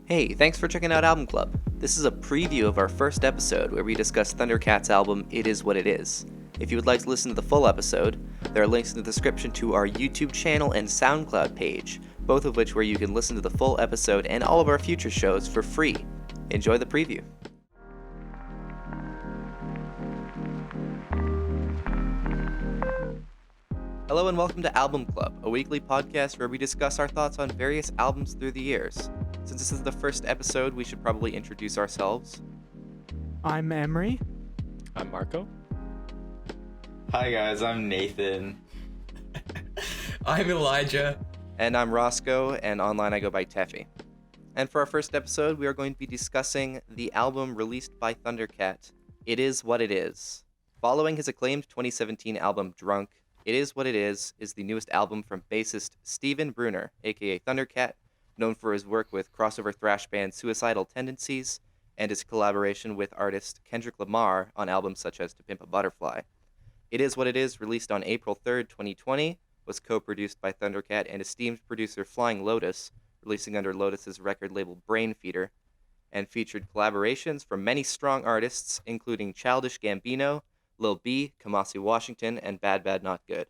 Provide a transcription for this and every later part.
Hey, thanks for checking out Album Club. This is a preview of our first episode where we discuss Thundercat's album It Is What It Is. If you would like to listen to the full episode, there are links in the description to our YouTube channel and SoundCloud page, both of which where you can listen to the full episode and all of our future shows for free. Enjoy the preview. Hello and welcome to Album Club, a weekly podcast where we discuss our thoughts on various albums through the years. Since this is the first episode, we should probably introduce ourselves. I'm Emery. I'm Marco. Hi guys, I'm Nathan. I'm Elijah. And I'm Roscoe, and online I go by Teffy. And for our first episode, we are going to be discussing the album released by Thundercat, It Is What It Is. Following his acclaimed 2017 album Drunk, It Is What It Is the newest album from bassist Steven Brunner, aka Thundercat, known for his work with crossover thrash band Suicidal Tendencies, and his collaboration with artist Kendrick Lamar on albums such as To Pimp a Butterfly. It Is What It Is, released on April 3rd, 2020, was co-produced by Thundercat and esteemed producer Flying Lotus, releasing under Lotus's record label Brainfeeder, and featured collaborations from many strong artists, including Childish Gambino, Lil B, Kamasi Washington, and Bad Bad Not Good.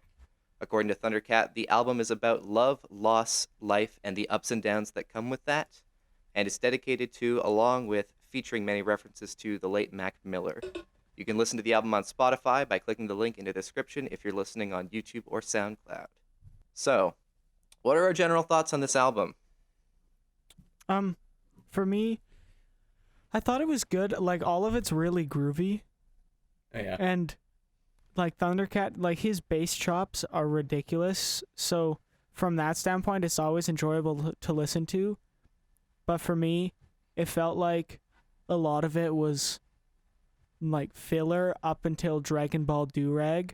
According to Thundercat, the album is about love, loss, life, and the ups and downs that come with that, and is dedicated to, along with featuring many references to the late Mac Miller. You can listen to the album on Spotify by clicking the link in the description if you're listening on YouTube or SoundCloud. So, what are our general thoughts on this album? For me, I thought it was good. Like, all of it's really groovy. Oh, yeah. And, like, Thundercat, like, his bass chops are ridiculous. So, from that standpoint, it's always enjoyable to listen to. But for me, it felt like a lot of it was, like, filler up until Dragon Ball Durag.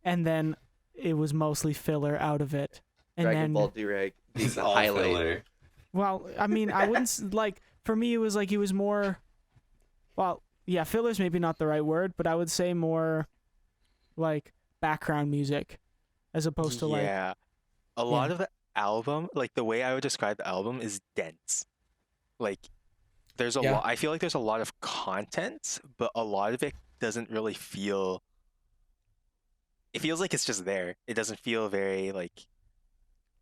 And then it was mostly filler out of it. And Dragon then, Ball Durag is the all highlight. filler. Well, I mean, I wouldn't, like, for me, it was like, he was more, well, yeah, filler's maybe not the right word, but I would say more, like, background music, as opposed to, like... Yeah. A lot of the album, like, the way I would describe the album is dense. Like, there's a lot, I feel like there's a lot of content, but a lot of it doesn't really feel... It feels like it's just there. It doesn't feel very, like...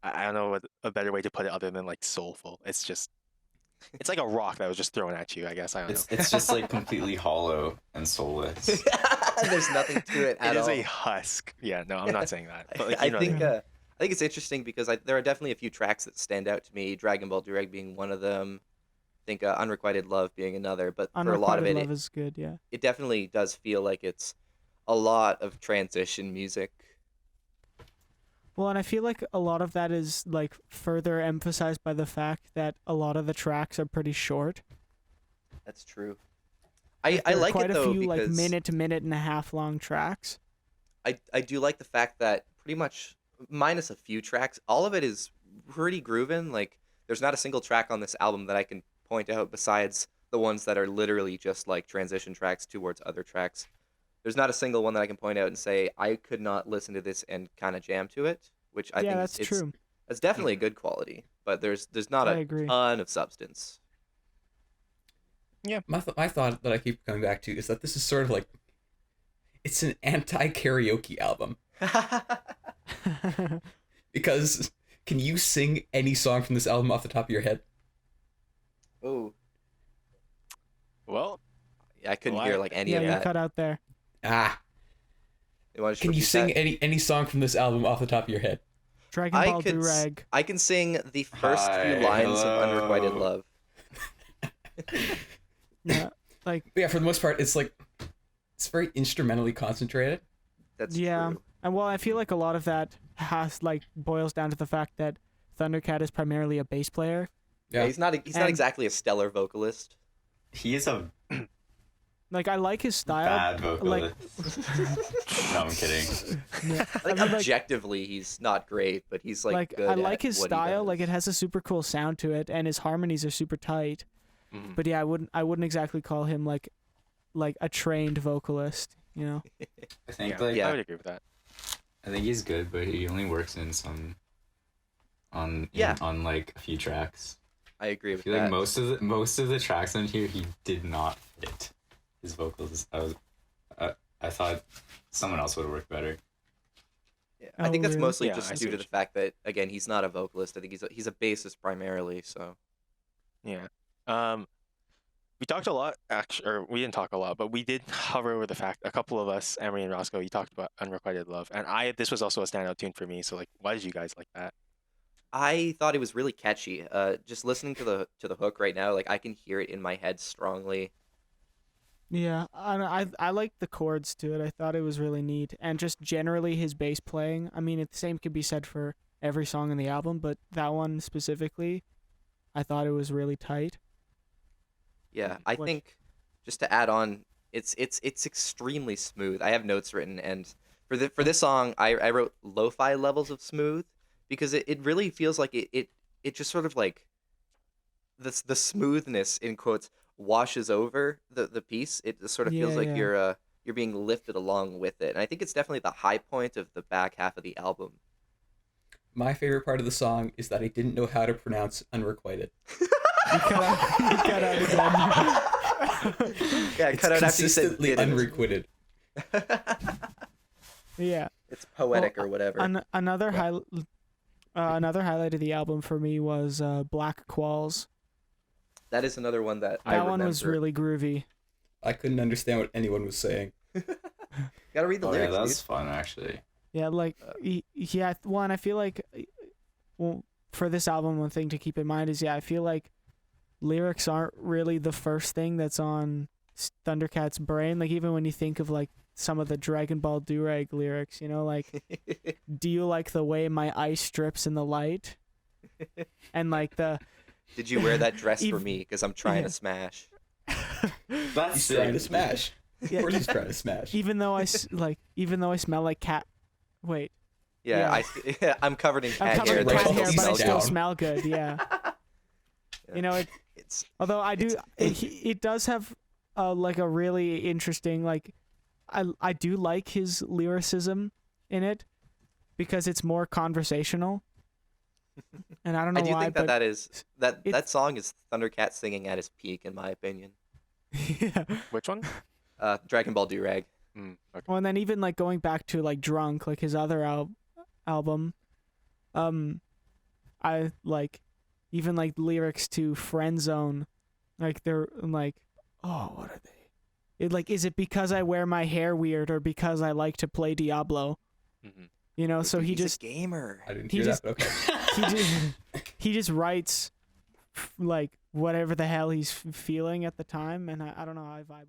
I don't know what a better way to put it other than, like, soulful. It's just... It's like a rock that was just thrown at you, I guess. I don't know. It's just like completely hollow and soulless. There's nothing to it at all. It is a husk. Yeah, no, I'm not saying that. But, like, I you know what think I mean. I think it's interesting because there are definitely a few tracks that stand out to me. Dragon Ball Durag being one of them. I think Unrequited Love being another. But for a lot of Unrequited Love is good, yeah. it definitely does feel like it's a lot of transition music. Well, and I feel like a lot of that is, like, further emphasized by the fact that a lot of the tracks are pretty short. That's true. I There are like quite it though a few, because like, minute to minute and a half long tracks. I do like the fact that pretty much minus a few tracks, all of it is pretty groovin'. Like, there's not a single track on this album that I can point out besides the ones that are literally just like transition tracks towards other tracks. There's not a single one that I can point out and say I could not listen to this and kind of jam to it, which I think That's true. it's definitely a good quality, but there's not I a agree. ton of substance. Yeah, my thought that I keep coming back to is that this is sort of like, it's an anti-karaoke album. Because can you sing any song from this album off the top of your head? Oh, Well, I couldn't hear like any of you're that. cut out there. You wanna just Can you repeat sing that? any song from this album off the top of your head? Dragon Ball Durag. I can sing the first Hi, few lines of hello. Unrequited Love. Yeah, like, Yeah, for the most part, it's like, it's very instrumentally concentrated. That's yeah. true. And well, I feel like a lot of that has, like, boils down to the fact that Thundercat is primarily a bass player. Yeah, he's not And- exactly a stellar vocalist. He is a Like, I like his style. bad Like, vocalist. No, I'm kidding. yeah. Like, I mean, objectively, he's not great, but he's like good I like at his what he style. does. Like, it has a super cool sound to it, and his harmonies are super tight. mhm. But yeah, I wouldn't exactly call him like a trained vocalist. You know. I think Yeah, like yeah. I would agree with that. I think he's good, but he only works in some on Yeah. on like a few tracks. I agree I with feel that. like most of the tracks on here he did not fit his vocals. I thought someone else would have worked better. Yeah, I think that's really? mostly Yeah, just I due see to the what fact that again he's not a vocalist. I think he's a bassist primarily. So Yeah. We talked a lot, actually, or we didn't talk a lot, but we did hover over the fact, a couple of us, Emery and Roscoe, you talked about Unrequited Love, and this was also a standout tune for me. So like, why did you guys like that? I thought it was really catchy. Just listening to the hook right now, like I can hear it in my head strongly. Yeah, I like the chords to it. I thought it was really neat, and just generally his bass playing. I mean, the same could be said for every song in the album, but that one specifically, I thought it was really tight. Yeah, I Which- think just to add on, it's extremely smooth. I have notes written, and for this song, I wrote lo-fi levels of smooth because it really feels like it just sort of like the smoothness in quotes washes over the piece. It just sort of feels Yeah, like yeah. you're being lifted along with it, and I think it's definitely the high point of the back half of the album. My favorite part of the song is that I didn't know how to pronounce unrequited. You cut out again. Yeah, It's cut out after you said consistently didn't. unrequited. Yeah. It's poetic Well, or whatever. Another highlight of the album for me was Black Qualls. That is another one that I That remember. one was really groovy. I couldn't understand what anyone was saying. Gotta read the Oh yeah, lyrics, that dude. was fun actually. Yeah, like yeah. One, I feel like, well, for this album, one thing to keep in mind is I feel like lyrics aren't really the first thing that's on Thundercat's brain. Like even when you think of like some of the Dragon Ball Durag lyrics, like do you like the way my ice drips in the light? And like the Did you wear that dress for Ev- me? Because I'm trying yeah. to smash. That's He's trying to sick. smash. Of Yeah. course he's trying to smash. even though I smell like cat. Wait, Yeah, Yeah. I'm covered in I'm cat covered hair. in though I cat still hair, but I smell still good. smell good. Yeah. Yeah. It, It's although I do, it does have like a really interesting like, I do like his lyricism in it because it's more conversational, and I don't know I do why, think but that song is Thundercat singing at his peak, in my opinion. yeah. Which one? Dragon Ball Durag. Okay. Well, and then even like going back to like Drunk, like his other album, I like even like lyrics to Friend Zone, like they're like, oh, what are they? Is it because I wear my hair weird or because I like to play Diablo? Mm-hmm. So he He's just a gamer. I didn't he hear just- that, but okay. he just he just writes like whatever the hell he's feeling at the time, and I don't know, I vibe with